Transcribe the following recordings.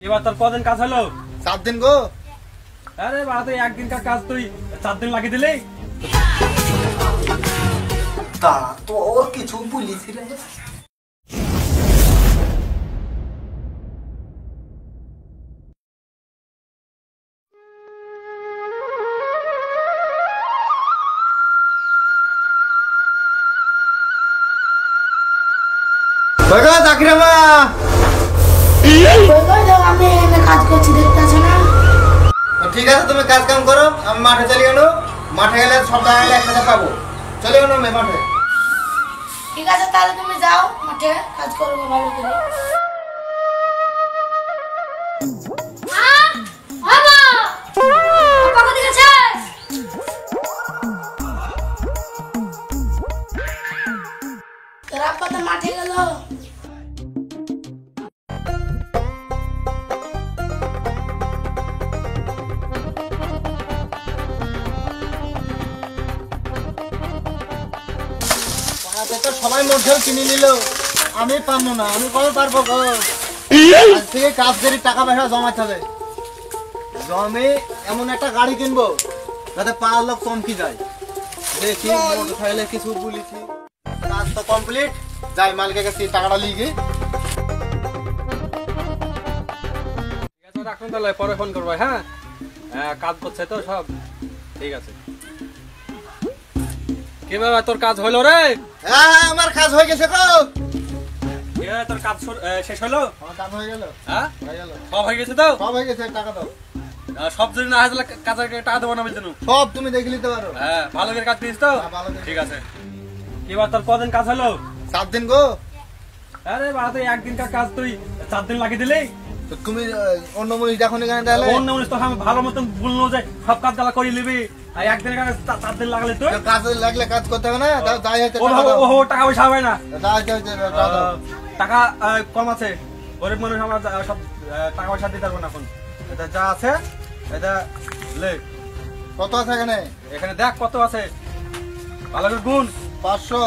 এবার তোর কদিন কাজ হলো? 7 दिन গো। আরে বাবা, তুই একদিনকার কাজ তুই 4 দিন লাগিয়ে দিলি। দাঁড়া, তো ওর কিছু বলিস রে। বাবা জাকিরামা, আমি এখানে কাজ করছি, দেখতেছো না? ঠিক আছে, তুমি কাজ কাম করো, আমি মাঠে চলে গেল। মাঠে গেলে সব জায়গায় একসাথে পাবো। চলে গেল মাঠে। ঠিক আছে, তাহলে তুমি যাও মাঠে, কাজ করবো ভালো করে। তোর আব্বা তো মাঠে গেল। সবাই মধ্যেও কিনে নিল, আমি পারবো না। আমি কবে পারবো গো? আজ থেকে কাজ করে টাকা পয়সা জমাতে হবে। জমে এমন একটা গাড়ি কিনবো যাতে 5 লাখ কমকি যায়। দেখি মোটরসাইকেলে কিছু বলেছি। কাজ তো কমপ্লিট, যাই মালিকের কাছে টাকাটা লিখে। ঠিক আছে, রাখুন তাহলে, পরে ফোন করবো। হ্যাঁ, কাজ করছে তো সব ঠিক আছে। কি বাবা, তোর কাজ হলো রে? হ্যাঁ, আমার কাজ হয়ে গেছে গো। তোর কাজ শেষ হলো? আমার কাজ হয়ে গেল। হ্যাঁ, হয়ে গেল, সব হয়ে গেছে তো? সব হয়ে গেছে। টাকা দাও। সব যদি না হয় তাহলে কাজের টাকা দেবো না বলছেন? সব তুমি দেখে নিতে পারো। হ্যাঁ, ভালো করে কাজ দিস তো? হ্যাঁ, ভালো করে। ঠিক আছে। এবার তোর কদিন কাজ হলো? 7 दिन গো। আরে বাবা, তুই একদিনকার কাজ তুই 4 দিন লাগিয়ে দিলি। তো তুমি অন্য মনিষ দেখো না কেন তাহলে? অন্য মানুষ তো আমি ভালো মতন বললো যে সব কাজ গালা করে নিবি, আর একদিনের কাজ 4 দিন লাগালে তুই? কাজে লাগলে কাজ করতে হবে না? যাই হচ্ছে ও টাকা পয়সা হবে না। টাকা টাকা কম আছে, গরিব মানুষ, আমরা সব টাকা পয়সা দিতে পারবো না এখন। এটা যা আছে এটা লে। কত আছে এখানে? এখানে দেখ কত আছে, ভালো করে গুণ। 500,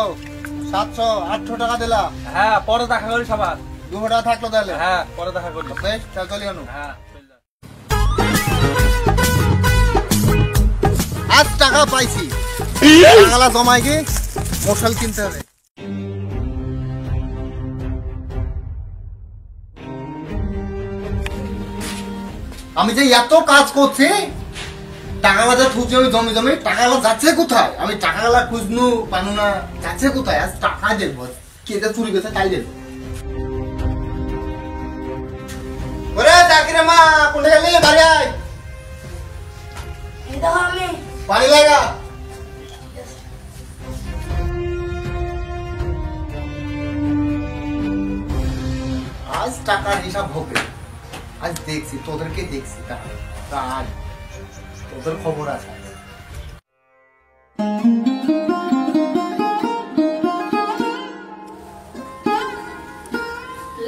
700, 800 টাকা দিলা। হ্যাঁ, পরে দেখা করি সবার। 200 টাকা থাকলো তাহলে। হ্যাঁ, পরে দেখা করি। বেশ, চল চলি আনো। হ্যাঁ, চল যা। আজ টাকা পাইছি, টাকালা জমাই কি মশাল কিনতে হবে। আমি যে এত কাজ করছি, টাকা বাজার খুঁজছি আমি জমি জমি, টাকাগুলো যাচ্ছে কোথায়? আমি টাকাগুলো খুঁজনু পানু না, যাচ্ছে কোথায়? আজ টাকা দেখবো, কে যে চুরি করছে তাই দেখবো। ওরে চাকরি মা, কোনটা গেলি? বাড়ি আয়, এই দেখো আমি। বাড়ি লাগা। আজ টাকার হিসাব হবে। আজ দেখছি, তোদেরকে দেখছি। আজ তোদের খবর আছে।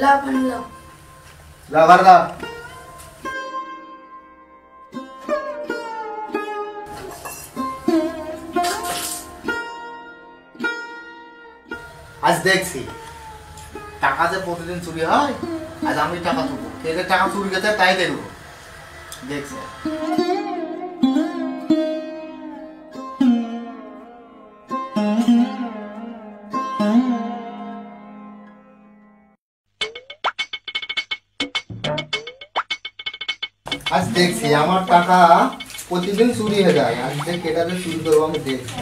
লাভ আনলো। লাভারদা আজ দেখছি টাকা যে প্রতিদিন চুরি হয়, আজ আমি টাকা তুলবো। কে যে টাকা চুরি গেছে তাই দেখবো। দেখছি আজ দেখছি আমার টাকা প্রতিদিন চুরি হয়ে যায়। আজ যে কেটাতে চুরি করবো আমি দেখছি।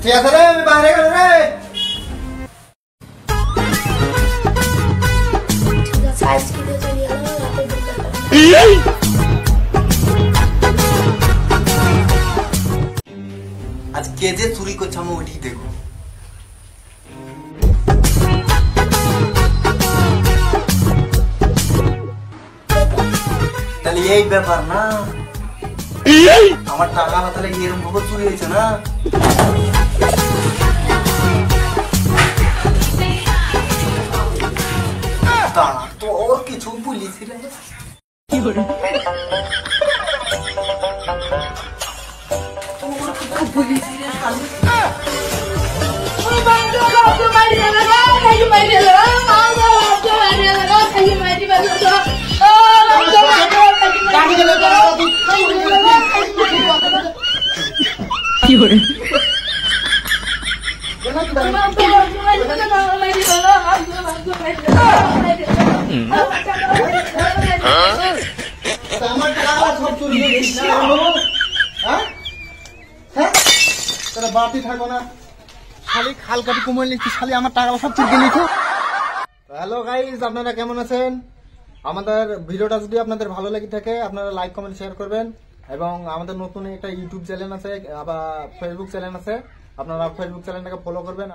ঠিক আছে রে, আমি বাইরে গেল রে। ঠিক আছে, আজকে চলে গেল, রাতে ঢুকে গেল। আজ কে যে চুরি করছে আমি ওইটি দেখবো। তাহলে এই ব্যাপার না, আমার টাকা তাহলে এরকম ভাবে চুরি হয়েছে না? দাঁড়া, তো ওর কিছু বলেছিল খুব বলেছিল শালি ওই বান্দা বাবা মারি লাগা খাই মারি লাগা মামা বাবা মারি লাগা খাই মারি লাগা ও গাড়ি লাগা কি করে আমার টাকা সব চুরি করছিস না হ্যাঁ হ্যাঁ তোরা বাপি থাকো না খালি খাল কাটি কুমোর নিচ্ছি খালি আমার টাকা সব চুরি নিচ্ছ। হ্যালো গাইজ, আপনারা কেমন আছেন? আমাদের ভিডিওটা যদি আপনাদের ভালো লেগে থাকে আপনারা লাইক কমেন্ট শেয়ার করবেন এবং আমাদের নতুন একটা ইউটিউব চ্যানেল আছে আবার ফেসবুক চ্যানেল আছে, আপনারা ফেসবুক চ্যানেলটাকে ফলো করবেন।